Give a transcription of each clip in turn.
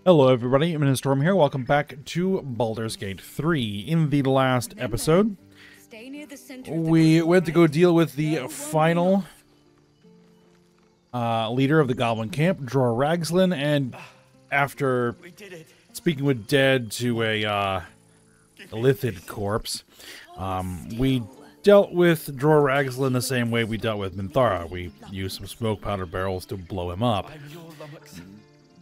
Hello everybody, I'm Storm here. Welcome back to Baldur's Gate 3. In the last episode, we went to go deal with the final leader of the Goblin Camp, Dror Ragzlin, and after speaking with Dead to a lithid corpse, we dealt with Dror Ragzlin the same way we dealt with Minthara. We used some smoke powder barrels to blow him up.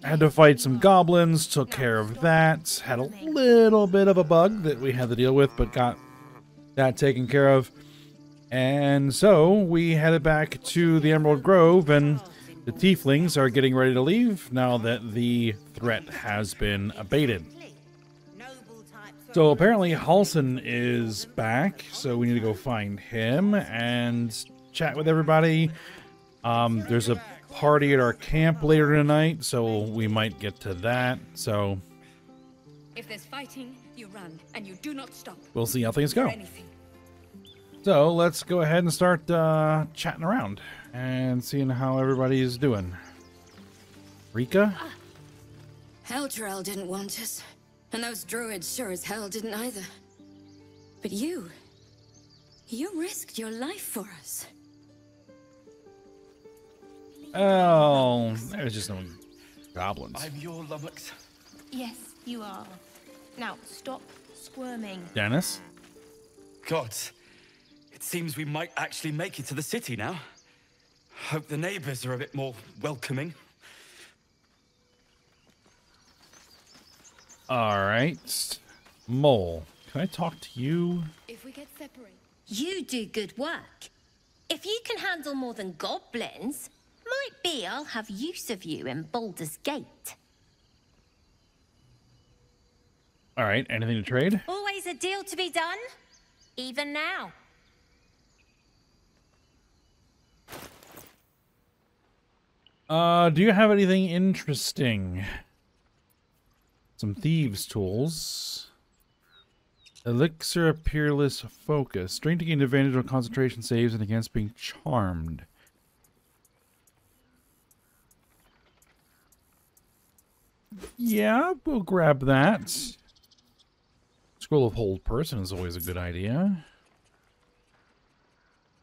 Had to fight some goblins, took care of that. Had a little bit of a bug that we had to deal with, but got that taken care of. And so we headed back to the Emerald Grove, and the tieflings are getting ready to leave now that the threat has been abated. So apparently Halsin is back, so we need to go find him and chat with everybody. There's a party at our camp later tonight, so we might get to that. So if there's fighting, you run and you do not stop. We'll see how things go. So let's go ahead and start chatting around and seeing how everybody is doing. Rika? Heldrel didn't want us, and those druids sure as hell didn't either. But you risked your life for us. Oh, there's just no goblins. I'm your lummox. Yes, you are. Now, stop squirming. Dennis? God, it seems we might actually make it to the city now. Hope the neighbors are a bit more welcoming. Alright. Mole, can I talk to you? If we get separated. You do good work. If you can handle more than goblins, might be I'll have use of you in Baldur's Gate. Alright, anything to trade? Always a deal to be done, even now. Do you have anything interesting? Some thieves' tools. Elixir of Peerless Focus. Strength to gain advantage on concentration saves and against being charmed. Yeah, we'll grab that. Scroll of Hold Person is always a good idea.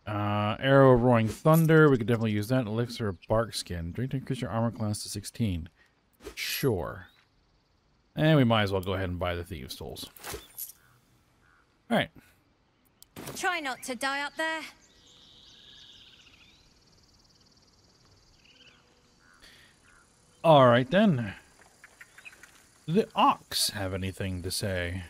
Arrow of Roaring Thunder, we could definitely use that. Elixir of Bark Skin. Drink to increase your armor class to 16. Sure. And we might as well go ahead and buy the Thieves' Tools. Alright. Try not to die up there. Alright then. Do the Ox have anything to say?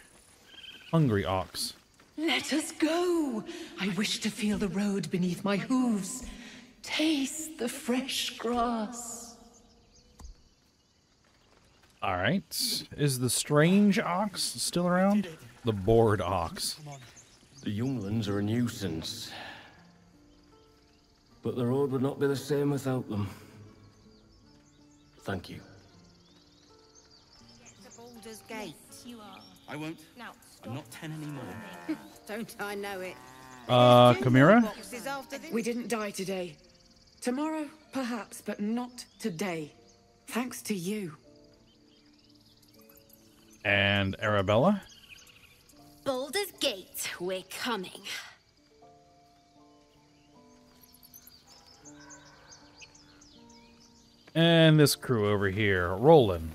Hungry Ox. Let us go. I wish to feel the road beneath my hooves. Taste the fresh grass. Alright. Is the Strange Ox still around? The Bored Ox. The younglings are a nuisance. But the road would not be the same without them. Thank you. To Baldur's Gate. You are. I won't. Now, I'm not 10 anymore. Don't I know it? Chimera? Boxes after this. We didn't die today. Tomorrow, perhaps, but not today. Thanks to you. And Arabella? Baldur's Gate, we're coming. And this crew over here. Roland.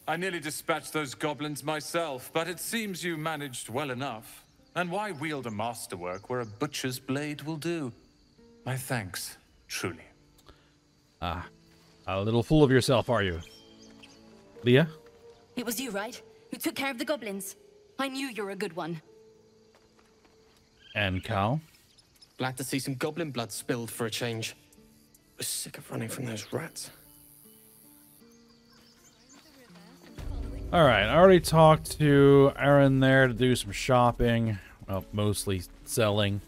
I nearly dispatched those goblins myself, but it seems you managed well enough. And why wield a masterwork where a butcher's blade will do? My thanks, truly. Ah, a little fool of yourself, are you? Leah? It was you, right? Who took care of the goblins. I knew you were a good one. And Cal? Glad to see some goblin blood spilled for a change. Was sick of running from those rats. Alright, I already talked to Aaron there to do some shopping. Well, mostly selling.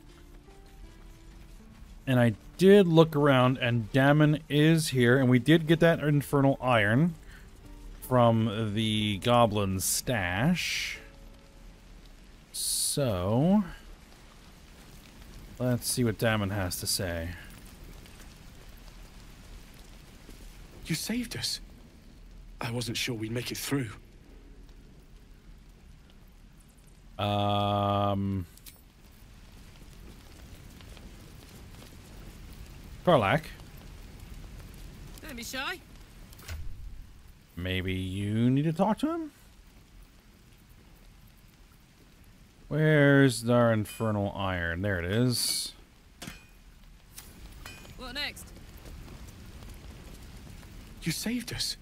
And I did look around, and Damon is here, and we did get that infernal iron from the goblin stash. So, let's see what Damon has to say. You saved us. I wasn't sure we'd make it through. Karlak. Don't be shy. Maybe you need to talk to him? Where's our infernal iron? There it is. What next? You saved us.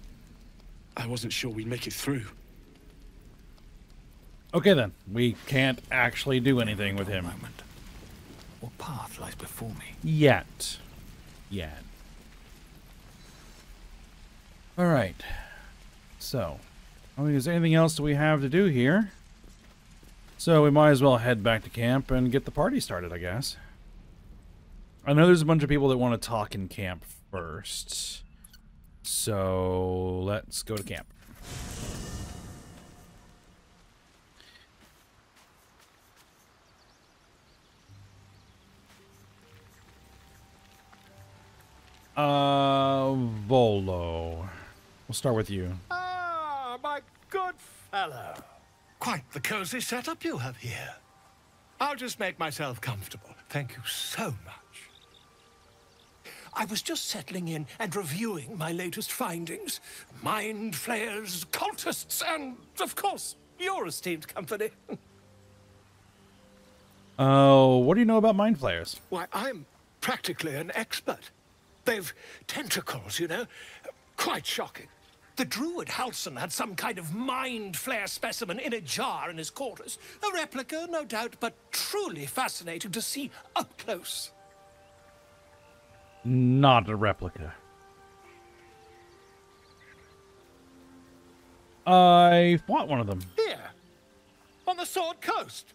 I wasn't sure we'd make it through. Okay then, we can't actually do anything with him. What path lies before me? Yet. Alright. So, I mean, is there anything else that we have to do here? So we might as well head back to camp and get the party started, I guess. I know there's a bunch of people that want to talk in camp first. So, let's go to camp. Volo. We'll start with you. Ah, my good fellow. Quite the cozy setup you have here. I'll just make myself comfortable. Thank you so much. I was just settling in and reviewing my latest findings. Mind Flayers, cultists, and, of course, your esteemed company. Oh, what do you know about Mind Flayers? Why, I'm practically an expert. They've tentacles, you know. Quite shocking. The druid Halson had some kind of Mind Flayer specimen in a jar in his quarters. A replica, no doubt, but truly fascinating to see up close. Not a replica. I fought one of them. Here, on the Sword Coast.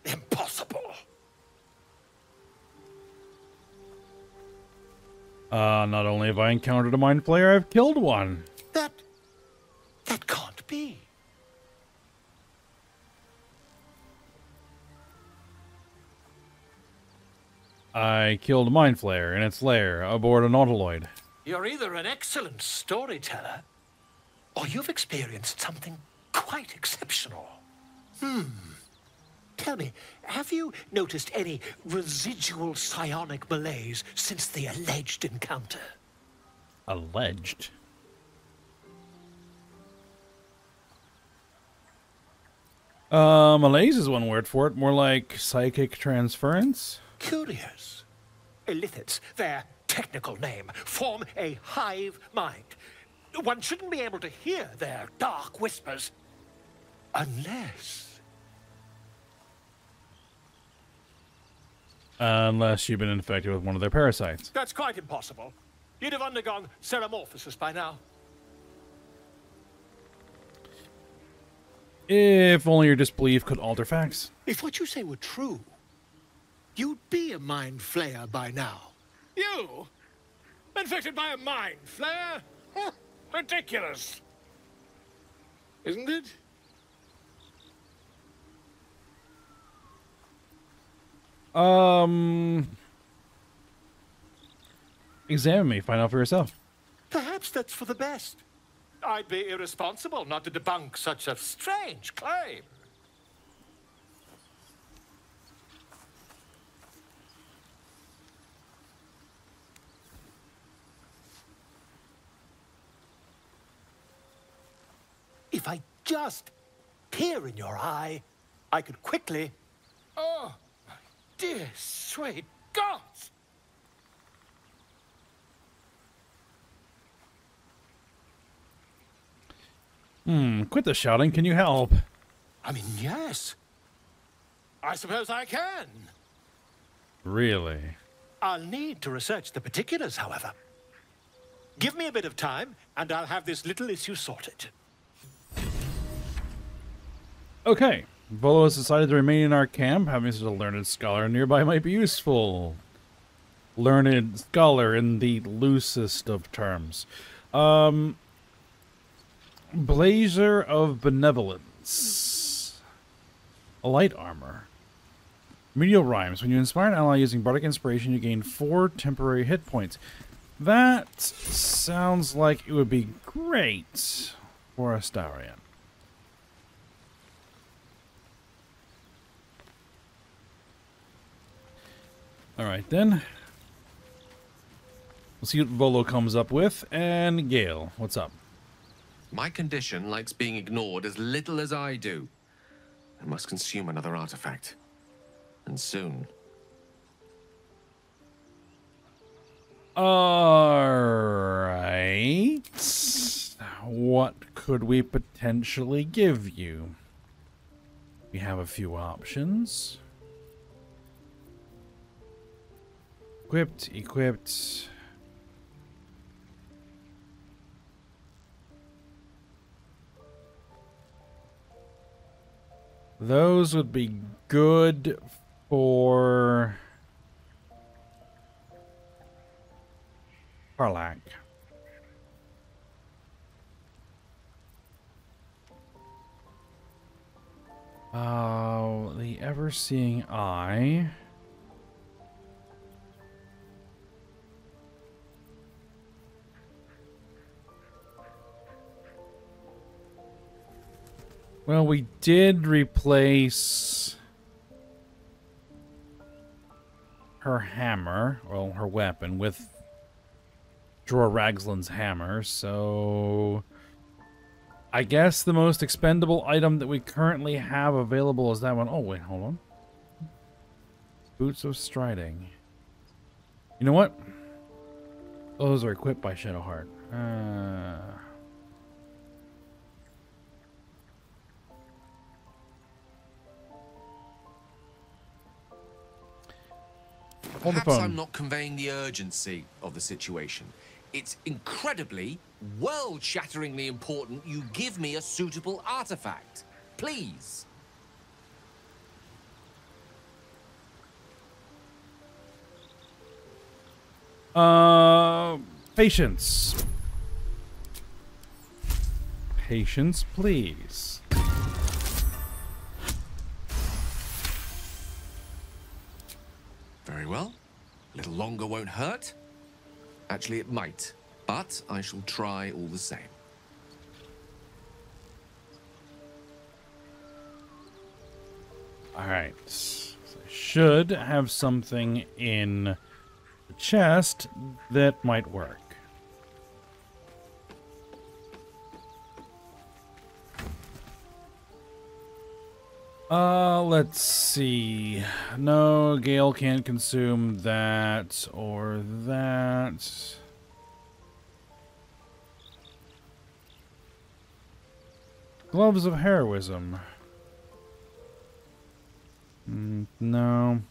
Impossible. Not only have I encountered a Mind Flayer, I've killed one. That can't be. I killed a Mind Flayer in its lair aboard an Autoloid. You're either an excellent storyteller, or you've experienced something quite exceptional. Tell me, have you noticed any residual psionic malaise since the alleged encounter? Alleged? Malaise is one word for it. More like psychic transference. Curious. Illithids, their technical name, form a hive mind. One shouldn't be able to hear their dark whispers unless you've been infected with one of their parasites. That's quite impossible. You'd have undergone ceramorphosis by now. If only your disbelief could alter facts. If what you say were true, you'd be a Mind Flayer by now. You? Infected by a Mind Flayer? Huh, ridiculous. Isn't it? Examine me, find out for yourself. Perhaps that's for the best. I'd be irresponsible not to debunk such a strange claim. If I just peer in your eye, I could quickly... Oh, my dear, sweet gods! Quit the shouting. Can you help? I mean, yes. I suppose I can. Really? I'll need to research the particulars, however. Give me a bit of time, and I'll have this little issue sorted. Okay. Volo has decided to remain in our camp. Having such a learned scholar nearby might be useful. Learned scholar in the loosest of terms. Blazer of Benevolence. A light armor. Medial rhymes. When you inspire an ally using bardic inspiration, you gain 4 temporary hit points. That sounds like it would be great for Astarion. Alright then. We'll see what Volo comes up with. And Gale, what's up? My condition likes being ignored as little as I do. I must consume another artifact. And soon. Alright. What could we potentially give you? We have a few options. Equipped. Those would be good for Karlach. The ever-seeing eye. Well, we did replace her hammer, well, her weapon, with Jorah Ragslin's hammer, so I guess the most expendable item that we currently have available is that one. Oh, wait, hold on. Boots of Striding. You know what? Those are equipped by Shadowheart. Perhaps Hold the phone. I'm not conveying the urgency of the situation. It's incredibly, world-shatteringly important you give me a suitable artifact. Please. Patience. Patience, please. Very well. A little longer won't hurt. Actually, it might, but I shall try all the same. Alright. So I should have something in the chest that might work. Let's see. No, Gale can't consume that or that. Gloves of Heroism. No.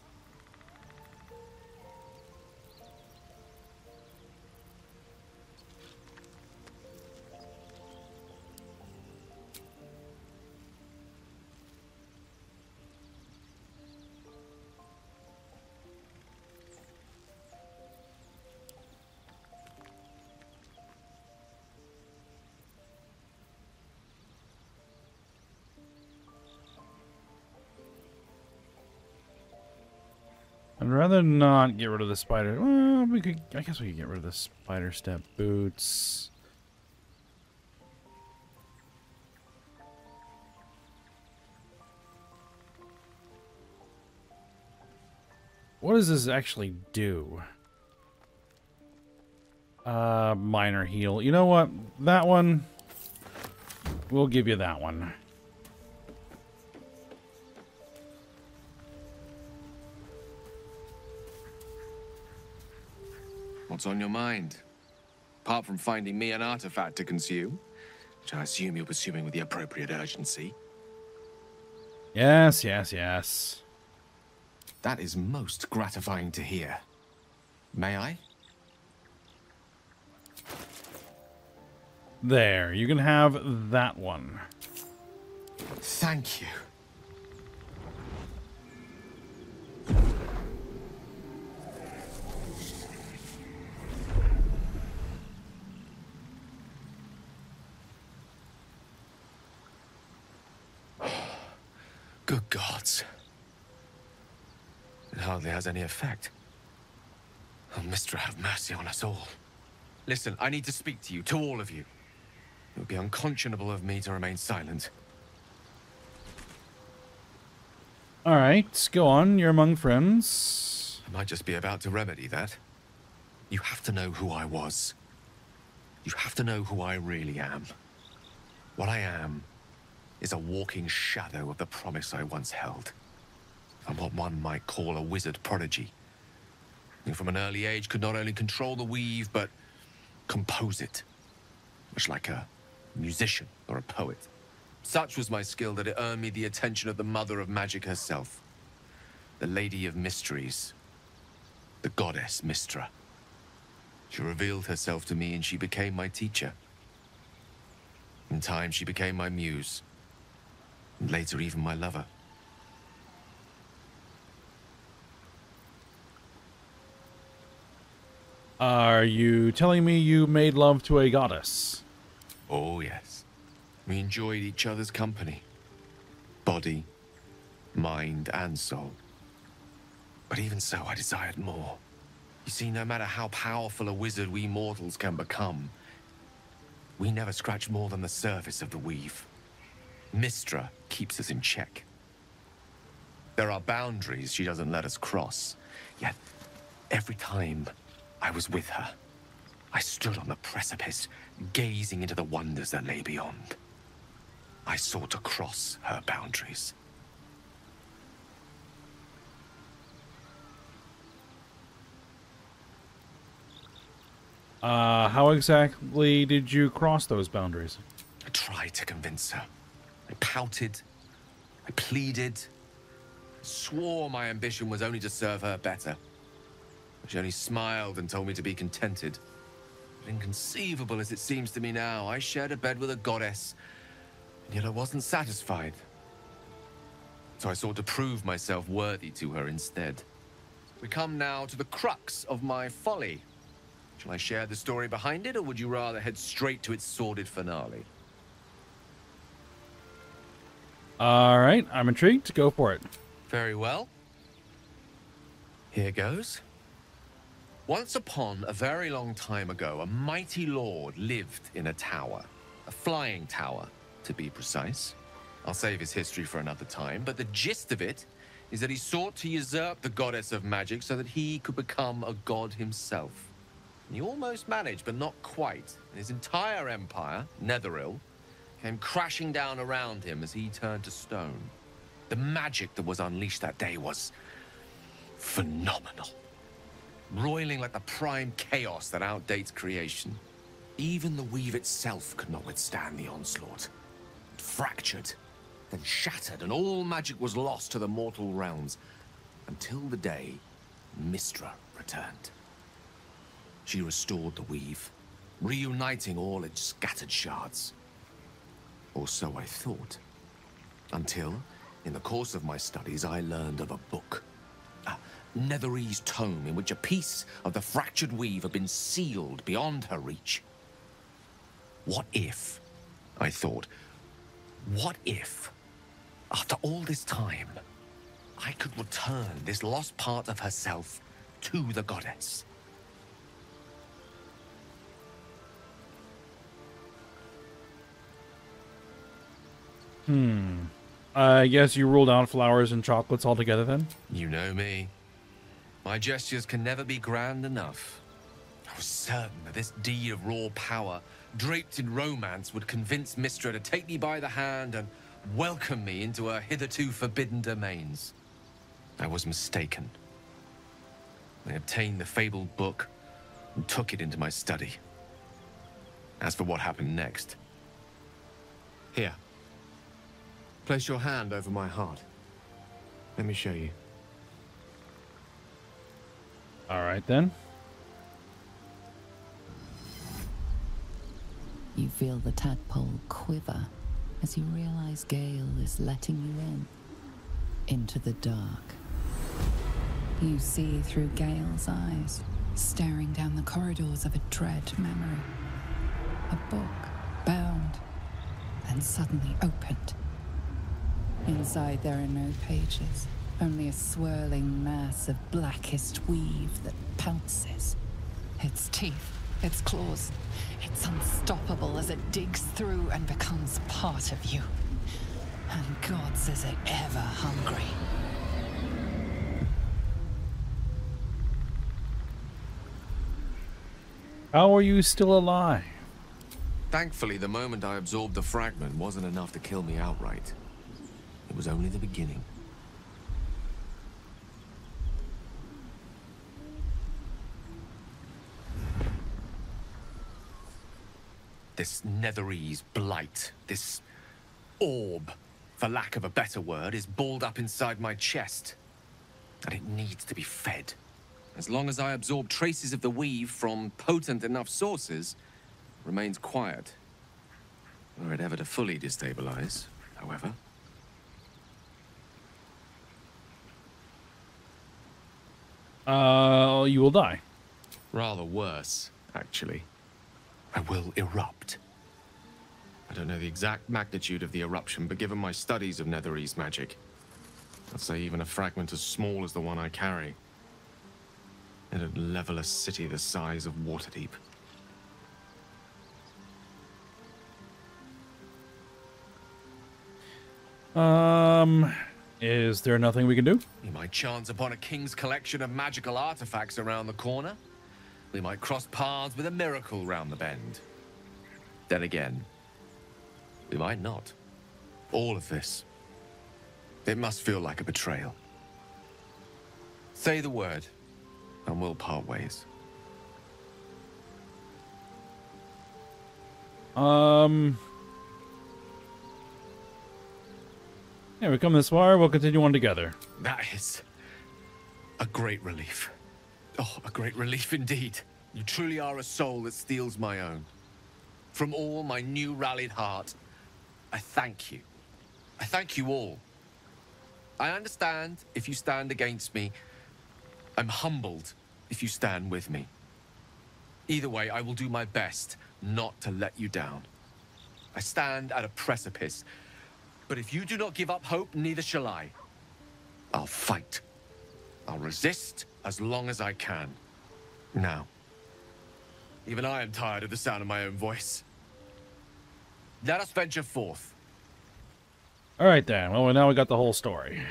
I'd rather not get rid of the spider. Well, we could. I guess we could get rid of the spider step boots. What does this actually do? Minor heal. You know what? That one. We'll give you that one. What's on your mind? Apart from finding me an artifact to consume, which I assume you're pursuing with the appropriate urgency. Yes, yes, yes. That is most gratifying to hear. May I? There, you can have that one. Thank you. Good gods. It hardly has any effect. Oh, Mistra, have mercy on us all. Listen, I need to speak to you, to all of you. It would be unconscionable of me to remain silent. All right, go on. You're among friends. I might just be about to remedy that. You have to know who I was. You have to know who I really am. What I am is a walking shadow of the promise I once held. I'm what one might call a wizard prodigy. Who from an early age could not only control the weave, but compose it. Much like a musician or a poet. Such was my skill that it earned me the attention of the mother of magic herself. The Lady of Mysteries. The goddess Mystra. She revealed herself to me and she became my teacher. In time, she became my muse. And later, even my lover. Are you telling me you made love to a goddess? Oh, yes. We enjoyed each other's company. Body, mind, and soul. But even so, I desired more. You see, no matter how powerful a wizard we mortals can become, we never scratch more than the surface of the weave. Mystra keeps us in check. There are boundaries she doesn't let us cross. Yet, every time I was with her, I stood on the precipice, gazing into the wonders that lay beyond. I sought to cross her boundaries. How exactly did you cross those boundaries? I tried to convince her. I pouted. I pleaded. Swore my ambition was only to serve her better. She only smiled and told me to be contented. But inconceivable as it seems to me now, I shared a bed with a goddess, and yet I wasn't satisfied. So I sought to prove myself worthy to her instead. We come now to the crux of my folly. Shall I share the story behind it, or would you rather head straight to its sordid finale? All right, I'm intrigued. Go for it. Very well. Here goes. Once upon a very long time ago, a mighty lord lived in a tower. A flying tower, to be precise. I'll save his history for another time, but the gist of it is that he sought to usurp the goddess of magic so that he could become a god himself. He almost managed, but not quite. His entire empire, Netheril, came crashing down around him as he turned to stone. The magic that was unleashed that day was phenomenal. Roiling like the prime chaos that outdates creation. Even the weave itself could not withstand the onslaught. It fractured, then shattered, and all magic was lost to the mortal realms, until the day Mystra returned. She restored the weave, reuniting all its scattered shards. Or so I thought. Until, in the course of my studies, I learned of a book. A Netherese tome in which a piece of the fractured weave had been sealed beyond her reach. What if, I thought, what if, after all this time, I could return this lost part of herself to the goddess? I guess you ruled out flowers and chocolates altogether then? You know me. My gestures can never be grand enough. I was certain that this deed of raw power, draped in romance, would convince Mystra to take me by the hand and welcome me into her hitherto forbidden domains. I was mistaken. I obtained the fabled book and took it into my study. As for what happened next... Here. Place your hand over my heart. Let me show you. All right, then. You feel the tadpole quiver as you realize Gale is letting you into the dark. You see through Gale's eyes, staring down the corridors of a dread memory. A book, bound, and suddenly opened. Inside there are no pages, only a swirling mass of blackest weave that pounces. Its teeth its claws. It's unstoppable as it digs through and becomes part of you. And God says it ever hungry. How are you still alive? Thankfully, the moment I absorbed the fragment wasn't enough to kill me outright. It was only the beginning. This Netherese blight, this orb, for lack of a better word, is balled up inside my chest. And it needs to be fed. As long as I absorb traces of the weave from potent enough sources, it remains quiet. Were it ever to fully destabilize, however. You will die. Rather worse, actually. I will erupt. I don't know the exact magnitude of the eruption, but given my studies of Netherese magic, I'd say even a fragment as small as the one I carry, it'd level a city the size of Waterdeep. Is there nothing we can do? We might chance upon a king's collection of magical artifacts around the corner. We might cross paths with a miracle round the bend. Then again, we might not. All of this. It must feel like a betrayal. Say the word, and we'll part ways. Yeah, we come this far, we'll continue on together. That is a great relief. Oh, a great relief indeed. You truly are a soul that steals my own. From all my new rallied heart, I thank you. I thank you all. I understand if you stand against me. I'm humbled if you stand with me. Either way, I will do my best not to let you down. I stand at a precipice, but if you do not give up hope, neither shall I. I'll fight. I'll resist as long as I can. Now, even I am tired of the sound of my own voice. Let us venture forth. All right, then. Well, now we got the whole story.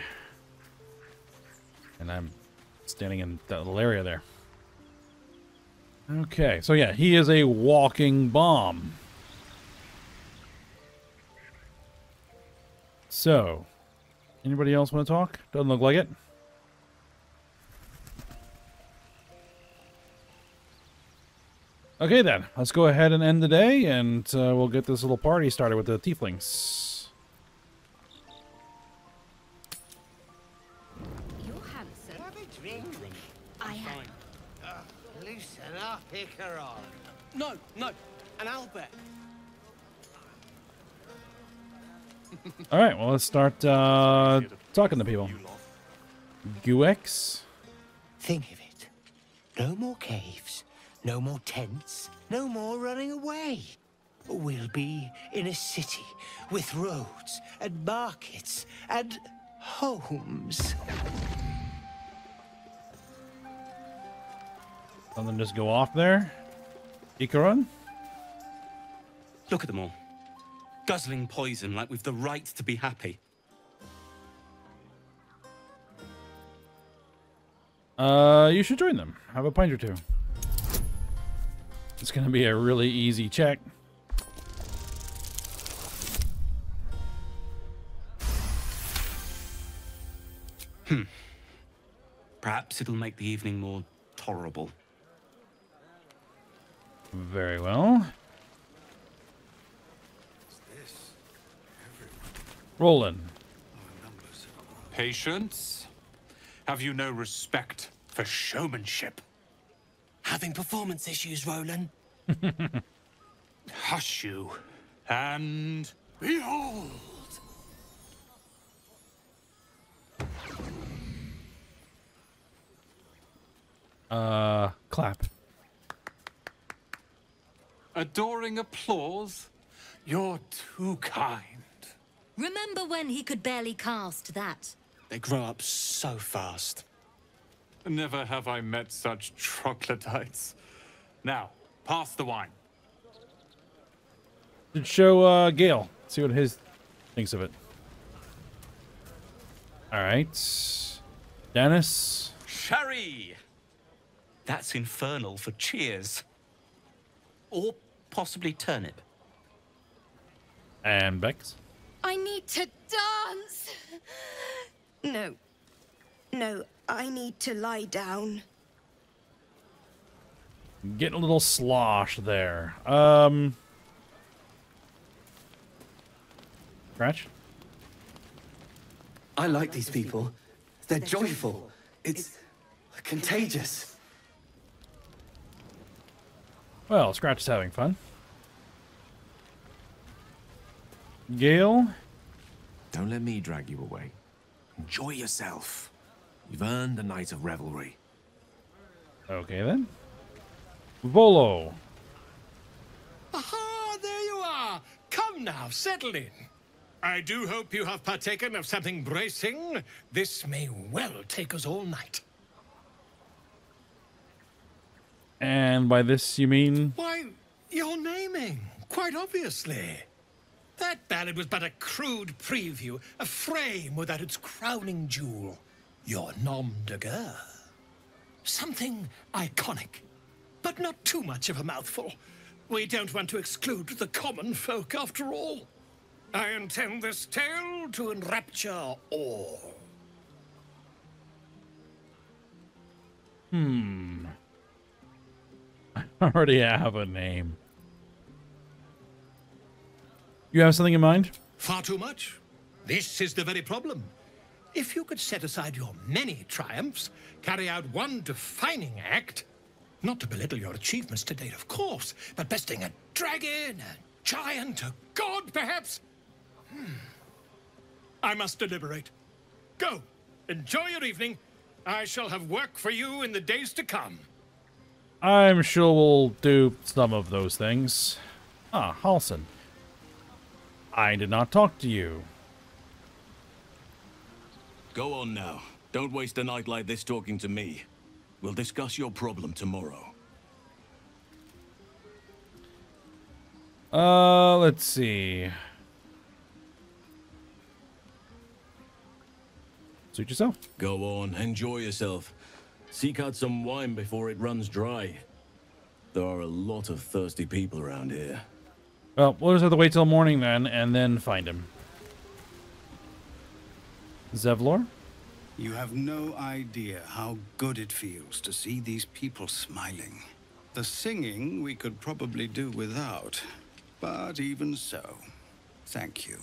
And I'm standing in that little area there. Okay, so yeah, he is a walking bomb. So, anybody else want to talk? Doesn't look like it. Okay then, let's go ahead and end the day, and we'll get this little party started with the tieflings. You're handsome. Have a drink. I am. Loosen up, Icaron. No, no, an Albert. Alright, well let's start talking to people. Guex? Think of it. No more caves, no more tents, no more running away. We'll be in a city with roads and markets and homes. Something just go off there? Icaron? Look at them all. Guzzling poison like we've the right to be happy. You should join them. Have a pint or two. It's gonna be a really easy check. Perhaps it'll make the evening more tolerable. Very well. Roland. Patience? Have you no respect for showmanship? Having performance issues, Roland? Hush you, and behold! Clap. Adoring applause? You're too kind. Remember when he could barely cast that? They grow up so fast. Never have I met such troglodytes. Now, Pass the wine. Should show Gale. See what his thinks of it. All right, Dennis. Sherry! That's infernal for cheers. Or possibly turnip. And Bex. I need to dance! No. No, I need to lie down. Getting a little slosh there. Scratch? I like these people. They're joyful. It's contagious. Well, Scratch is having fun. Gale? Don't let me drag you away. Enjoy yourself. You've earned a night of revelry. Okay, then. Volo. Aha, there you are. Come now, settle in. I do hope you have partaken of something bracing. This may well take us all night. And by this you mean? Why, your naming, quite obviously. That ballad was but a crude preview, a frame without its crowning jewel. Your nom de guerre. Something iconic, but not too much of a mouthful. We don't want to exclude the common folk after all. I intend this tale to enrapture all. I already have a name. You have something in mind? Far too much. This is the very problem. If you could set aside your many triumphs, carry out one defining act, not to belittle your achievements to date, of course, but besting a dragon, a giant, a god, perhaps. I must deliberate. Go. Enjoy your evening. I shall have work for you in the days to come. I'm sure we'll do some of those things. Ah, Halson. I did not talk to you. Go on now. Don't waste a night like this talking to me. We'll discuss your problem tomorrow. Let's see. Suit yourself. Go on, enjoy yourself. Seek out some wine before it runs dry. There are a lot of thirsty people around here. Well, we'll just have to wait till morning then, and then find him. Zevlor? You have no idea how good it feels to see these people smiling. The singing we could probably do without, but even so, thank you.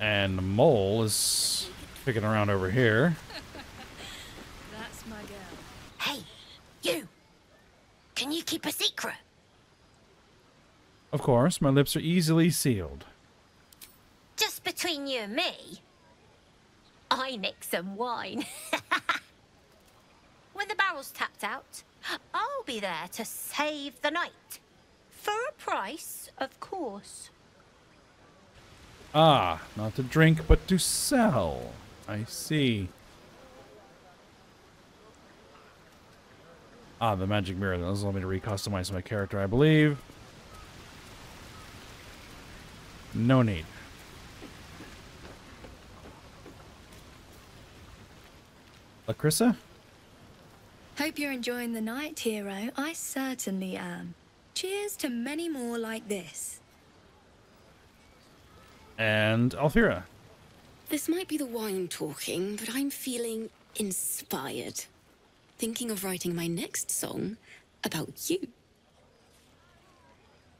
And the mole is picking around over here. That's my girl. Hey, you! Can you keep a secret? Of course, my lips are easily sealed. Just between you and me, I nick some wine. When the barrel's tapped out, I'll be there to save the night. For a price, of course. Ah, not to drink, but to sell. I see. Ah, the magic mirror. That doesn't allow me to recustomize my character, I believe. No need. Lacrissa? Hope you're enjoying the night, hero. I certainly am. Cheers to many more like this. And Alfira. This might be the wine talking, but I'm feeling inspired. Thinking of writing my next song about you.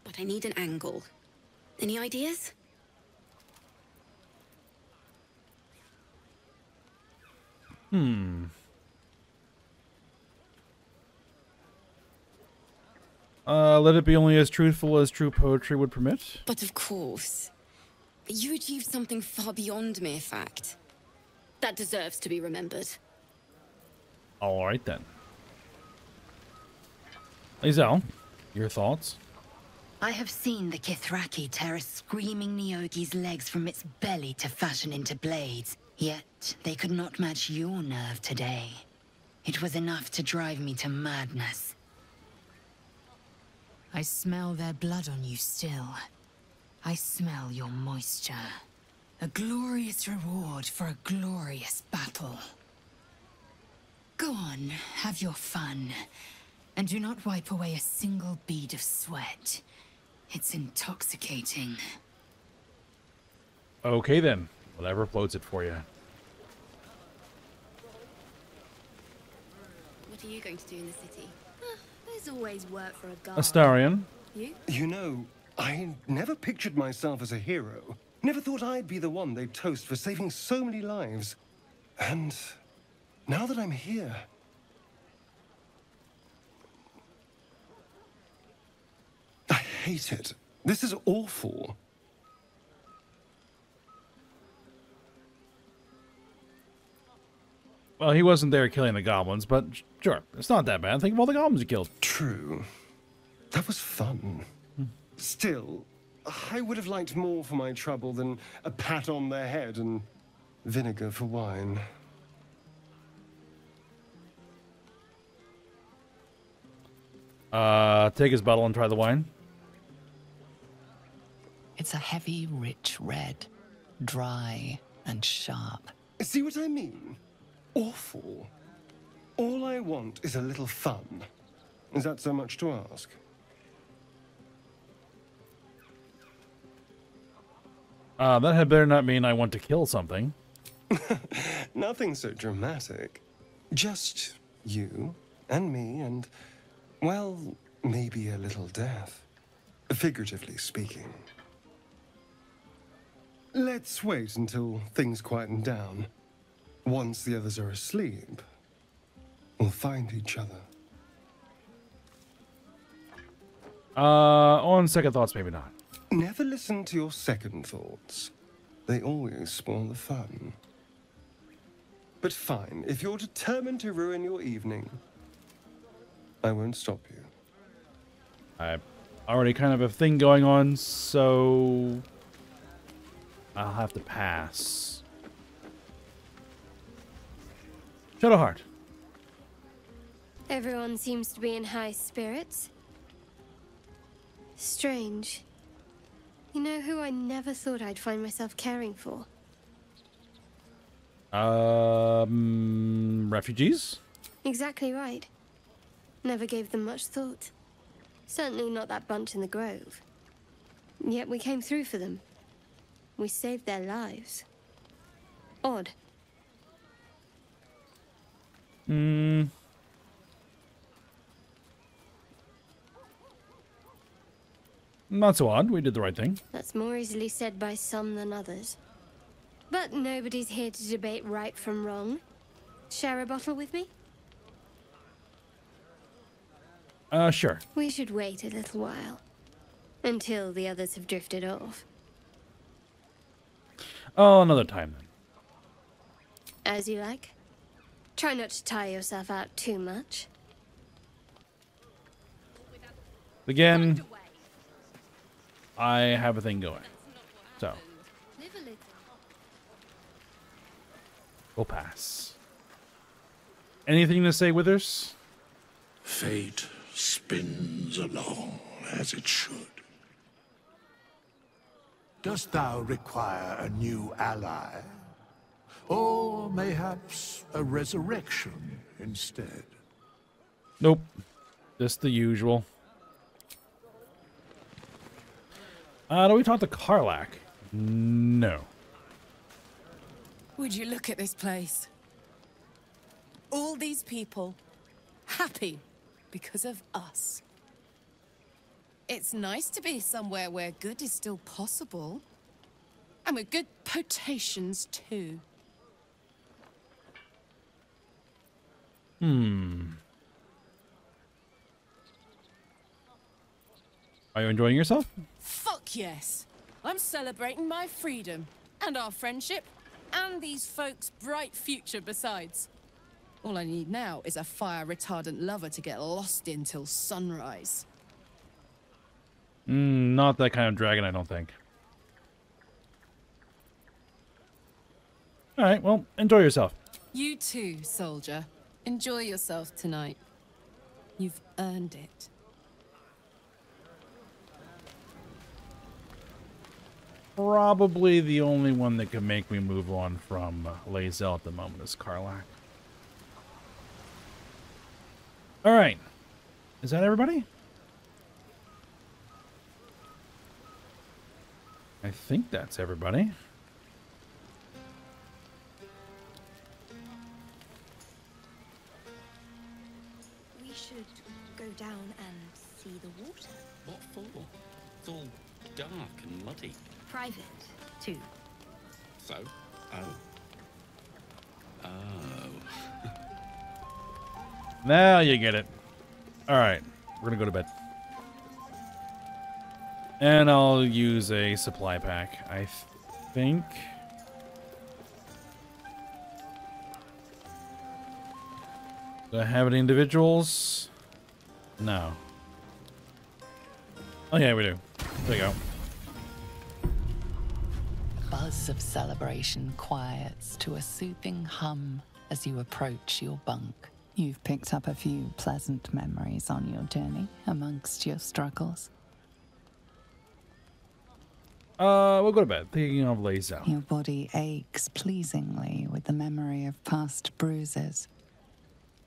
But I need an angle. Any ideas? Let it be only as truthful as true poetry would permit. But of course. You achieved something far beyond mere fact. That deserves to be remembered. Alright then. Lizelle, your thoughts? I have seen the Kithraki tear a screaming Nyogi's legs from its belly to fashion into blades. Yet, they could not match your nerve today. It was enough to drive me to madness. I smell their blood on you still. I smell your moisture. A glorious reward for a glorious battle. Go on, have your fun. And do not wipe away a single bead of sweat. It's intoxicating. Okay then. Whatever floats it for you. What are you going to do in the city? There's always work for a guard. Astarion. You? You know, I never pictured myself as a hero. Never thought I'd be the one they'd toast for saving so many lives. And now that I'm here... I hate it. This is awful. Well, he wasn't there killing the goblins, but sure, it's not that bad. Think of all the goblins he killed. True. That was fun. Still, I would have liked more for my trouble than a pat on their head and vinegar for wine. Take his bottle and try the wine. It's a heavy, rich red, dry and sharp. See what I mean? Awful. All I want is a little fun. Is that so much to ask? That had better not mean I want to kill something. Nothing so dramatic. Just you and me and, well, maybe a little death. Figuratively speaking. Let's wait until things quieten down. Once the others are asleep, we'll find each other. On second thoughts, maybe not. Never listen to your second thoughts. They always spoil the fun. But fine, if you're determined to ruin your evening, I won't stop you. I already kind of have a thing going on, so I'll have to pass. Shadowheart. Everyone seems to be in high spirits. Strange. You know who I never thought I'd find myself caring for? Refugees? Exactly right. Never gave them much thought. Certainly not that bunch in the grove. Yet we came through for them. We saved their lives. Odd. Not so odd. We did the right thing. That's more easily said by some than others. But nobody's here to debate right from wrong. Share a bottle with me? Sure. We should wait a little while. Until the others have drifted off. Oh, another time then. As you like. Try not to tire yourself out too much. Again, I have a thing going. So, we'll pass. Anything to say, Withers? Fate spins along as it should. Dost thou require a new ally? Or mayhaps a resurrection instead? Nope. Just the usual. Do we talk to Karlach? No. Would you look at this place? All these people happy because of us. It's nice to be somewhere where good is still possible. And with good potations too. Are you enjoying yourself? Fuck yes. I'm celebrating my freedom, and our friendship, and these folks' bright future besides. All I need now is a fire-retardant lover to get lost in till sunrise. Not that kind of dragon, I don't think. Alright, well, enjoy yourself. You too, soldier. Enjoy yourself tonight. You've earned it. probably the only one that can make me move on from Lae'zel at the moment is Karlach. Alright. Is that everybody? I think that's everybody. We should go down and see the water. What for? It's all dark and muddy. Private, too. So? Oh. Oh. Now you get it. Alright, we're gonna go to bed. And I'll use a supply pack, I think. Do I have any individuals? No. Oh yeah, we do. There you go. Buzz of celebration quiets to a soothing hum as you approach your bunk. You've picked up a few pleasant memories on your journey amongst your struggles. We'll go to bed. Thinking of Lae'zel. Your body aches pleasingly with the memory of past bruises.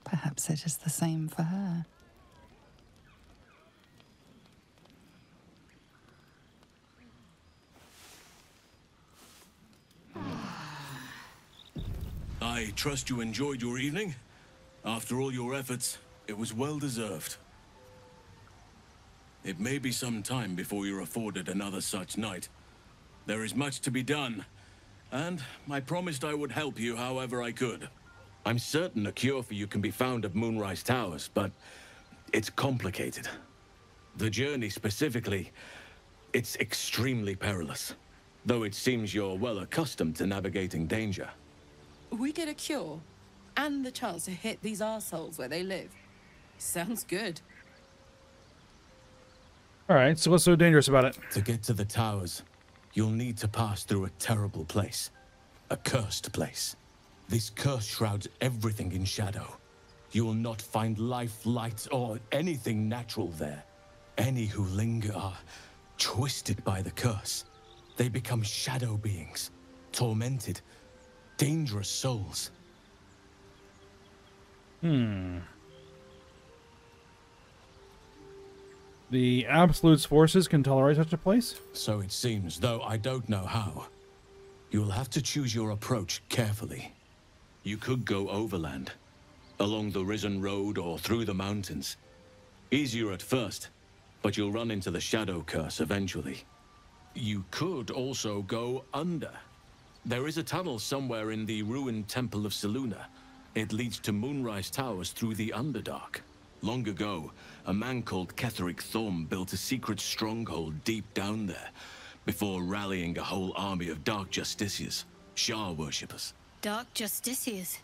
Perhaps it is the same for her. I trust you enjoyed your evening. After all your efforts, it was well deserved. It may be some time before you're afforded another such night. There is much to be done, and I promised I would help you however I could. I'm certain a cure for you can be found at Moonrise Towers, but it's complicated. The journey specifically, it's extremely perilous, though it seems you're well accustomed to navigating danger. We get a cure, and the chance to hit these arseholes where they live. Sounds good. Alright, so what's so dangerous about it? To get to the towers, you'll need to pass through a terrible place. A cursed place. This curse shrouds everything in shadow. You will not find life, light, or anything natural there. Any who linger are twisted by the curse. They become shadow beings, tormented, dangerous souls. The Absolute's forces can tolerate such a place? So it seems, though I don't know how. You'll have to choose your approach carefully. You could go overland, along the Risen Road or through the mountains. Easier at first, but you'll run into the Shadow Curse eventually. You could also go under. There is a tunnel somewhere in the ruined Temple of Selûne. It leads to Moonrise Towers through the Underdark. Long ago, a man called Ketheric Thorm built a secret stronghold deep down there, before rallying a whole army of Dark Justiciars, Shah worshippers. Dark Justiciars.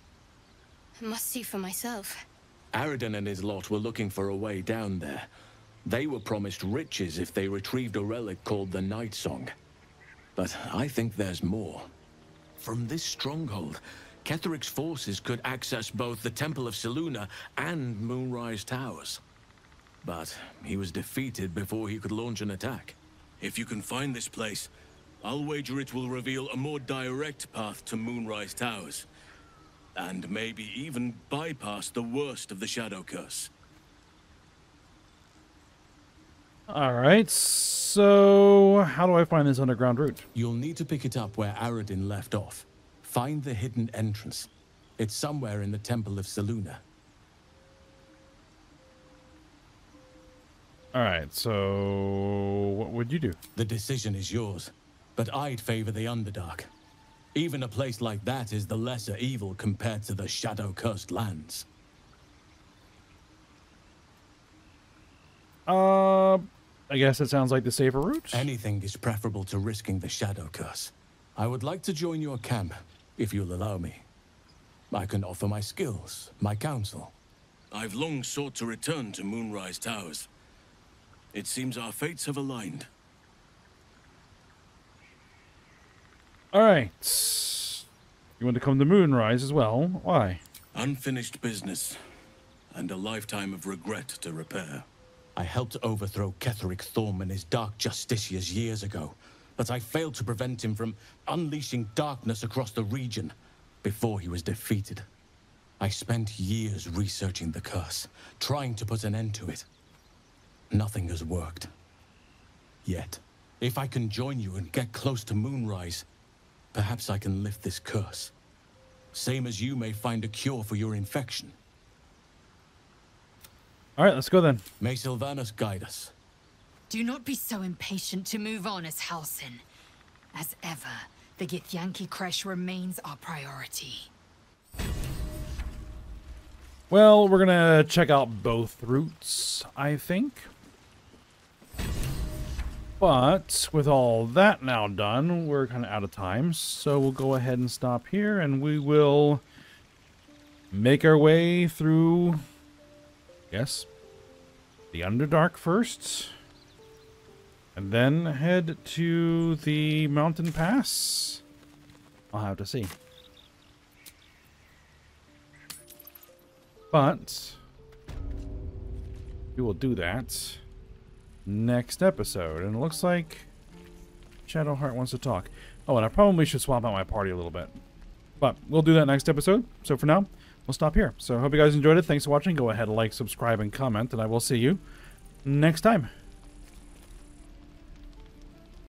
I must see for myself. Aradin and his lot were looking for a way down there. They were promised riches if they retrieved a relic called the Night Song. But I think there's more. From this stronghold, Ketheric's forces could access both the Temple of Selûne and Moonrise Towers. But he was defeated before he could launch an attack. If you can find this place, I'll wager it will reveal a more direct path to Moonrise Towers. And maybe even bypass the worst of the Shadow Curse. Alright, so how do I find this underground route? You'll need to pick it up where Aradin left off. Find the hidden entrance. It's somewhere in the Temple of Selûne. Alright, so what would you do? The decision is yours, but I'd favor the Underdark. Even a place like that is the lesser evil compared to the shadow-cursed lands. I guess it sounds like the safer route. Anything is preferable to risking the Shadow Curse. I would like to join your camp, if you'll allow me. I can offer my skills, my counsel. I've long sought to return to Moonrise Towers. It seems our fates have aligned. Alright. You want to come to Moonrise as well? Why? Unfinished business, and a lifetime of regret to repair. I helped overthrow Ketheric Thorm and his Dark Justiciars years ago, that I failed to prevent him from unleashing darkness across the region before he was defeated. I spent years researching the curse, trying to put an end to it. Nothing has worked. Yet, if I can join you and get close to Moonrise, perhaps I can lift this curse. Same as you may find a cure for your infection. All right, let's go then. May Sylvanas guide us. Do not be so impatient to move on as Halsin. As ever, the Githyanki Kresh remains our priority. Well, we're gonna check out both routes, I think. But with all that now done, we're kind of out of time. So we'll go ahead and stop here, and we will make our way through, yes, the Underdark first. And then head to the mountain pass. I'll have to see. But we will do that next episode. And it looks like Shadowheart wants to talk. Oh, and I probably should swap out my party a little bit. But we'll do that next episode. So for now, we'll stop here. So I hope you guys enjoyed it. Thanks for watching. Go ahead, like, subscribe, and comment. And I will see you next time.